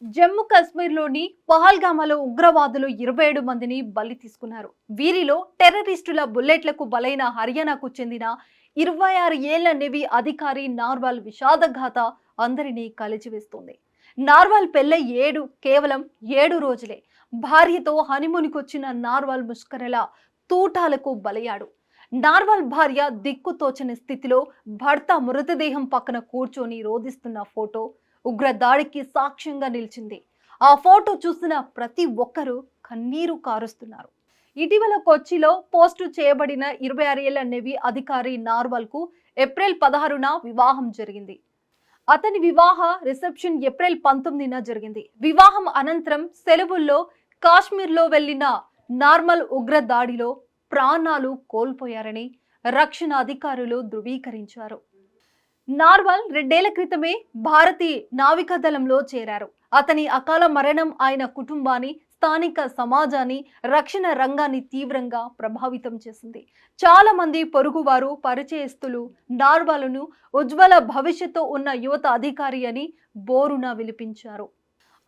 జమ్మూ కాశ్మీర్లోని పహల్గామాలో ఉగ్రవాదులు 27 మందిని బలి తీసుకున్నారు. వీరిలో టెర్రరిస్టుల బుల్లెట్లకు బలైన హర్యానాకు చెందిన 26 ఏళ్ల నేవీ అధికారి నార్వాల్ విషాదగాథ అందరినీ కలిచివేస్తుంది. నార్వాల్ పెళ్ళై కేవలం 7 రోజులే. భార్యతో హనీమూన్‌కొచ్చిన నార్వాల్ ముష్కరల తూటాలకు బలయ్యాడు. నార్వాల్ భార్య దిక్కుతోచని స్థితిలో భర్త మృతదేహం పక్కన కూర్చొని రోదిస్తున్న ఫోటో ఉగ్ర దాడికి సాక్ష్యంగా నిలిచింది. ఆ ఫోటో చూసిన ప్రతి ఒక్కరూ కన్నీరు కారుస్తున్నారు. ఇటీవల కొచ్చిలో పోస్టు చేయబడిన 26 ఏళ్ల నేవీ అధికారి నార్వాల్ కు ఏప్రిల్ 16న వివాహం జరిగింది. అతని వివాహ రిసెప్షన్ ఏప్రిల్ 19న జరిగింది. వివాహం అనంతరం సెలవుల్లో కాశ్మీర్లో వెళ్లిన నార్మల్ ఉగ్ర దాడిలో ప్రాణాలు కోల్పోయారని రక్షణ అధికారులు ధృవీకరించారు. నార్వాల్ 2 ఏళ్ల క్రితమే భారతీయ నావికాదళంలో చేరారు. అతని అకాల మరణం ఆయన కుటుంబాన్ని, స్థానిక సమాజాన్ని, రక్షణ రంగాన్ని తీవ్రంగా ప్రభావితం చేసింది. చాలా మంది పొరుగువారు, పరిచయస్తులు నార్వాల్ను ఉజ్వల భవిష్యత్తు ఉన్న యువత అధికారి అని బోరున విలిపించారు.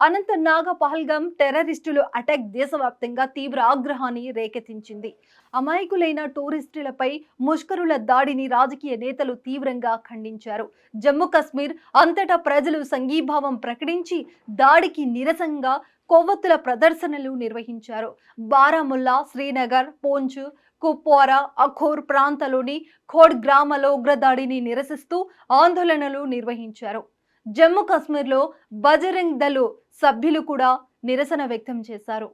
అనంతనాగ్ పహల్గామ్ టెర్రరిస్టులు అటాక్ దేశవ్యాప్తంగా తీవ్ర ఆగ్రహాన్ని రేకెత్తించింది. అమాయకులైన టూరిస్టులపై ముష్కరుల దాడిని రాజకీయ నేతలు తీవ్రంగా ఖండించారు. జమ్మూ కాశ్మీర్ అంతటా ప్రజలు సంఘీభావం ప్రకటించి దాడికి నిరసనగా కొవ్వొత్తుల ప్రదర్శనలు నిర్వహించారు. బారాముల్లా, శ్రీనగర్, పూంచ్, కుప్వారా, అఖోర్ ప్రాంతాల్లోని ఖోడ్ గ్రామాల్లో ఉగ్రదాడిని నిరసిస్తూ ఆందోళనలు నిర్వహించారు. జమ్మూ కాశ్మీర్లో బజరంగ్ దళ్ సభ్యులు కూడా నిరసన వ్యక్తం చేశారు.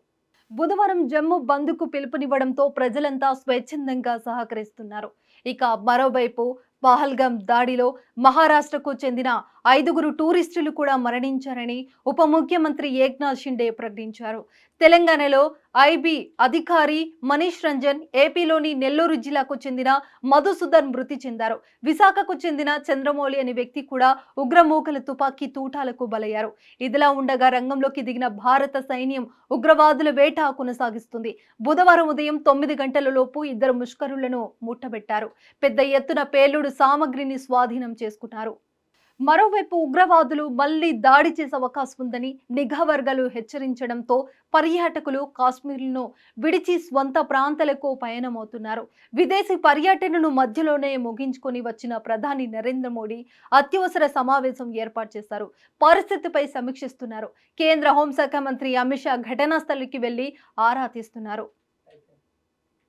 బుధవారం జమ్మూ బంద్కు పిలుపునివ్వడంతో ప్రజలంతా స్వచ్ఛందంగా సహకరిస్తున్నారు. ఇక మరోవైపు పహల్గామ్ దాడిలో మహారాష్ట్రకు చెందిన 5 టూరిస్టులు కూడా మరణించారని ఉప ముఖ్యమంత్రి ఏక్నాథ్ షిండే ప్రకటించారు. తెలంగాణలో ఐబీ అధికారి మనీష్ రంజన్, ఏపీలోని నెల్లూరు జిల్లాకు చెందిన మధుసూదన్ మృతి చెందారు. విశాఖకు చెందిన చంద్రమౌళి అనే వ్యక్తి కూడా ఉగ్రమూకల తుపాకీ తూటాలకు బలయ్యారు. ఇదిలా ఉండగా రంగంలోకి దిగిన భారత సైన్యం ఉగ్రవాదుల వేట కొనసాగిస్తుంది. బుధవారం ఉదయం 9 గంటల లోపు 2 ముష్కరులను ముట్టబెట్టారు. పెద్ద ఎత్తున పేలుడు సామగ్రిని స్వాధీనం చేసుకున్నారు. మరోవైపు ఉగ్రవాదులు మళ్లీ దాడి చేసే అవకాశం ఉందని నిఘా వర్గాలు హెచ్చరించడంతో పర్యాటకులు కాశ్మీర్ను విడిచి స్వంత ప్రాంతాలకు పయనమవుతున్నారు. విదేశీ పర్యటనను మధ్యలోనే ముగించుకొని వచ్చిన ప్రధాని నరేంద్ర మోడీ అత్యవసర సమావేశం ఏర్పాటు చేశారు. పరిస్థితిపై సమీక్షిస్తున్నారు. కేంద్ర హోంశాఖ మంత్రి అమిత్ షా ఘటనా స్థలికి వెళ్లి ఆరా తీస్తున్నారు.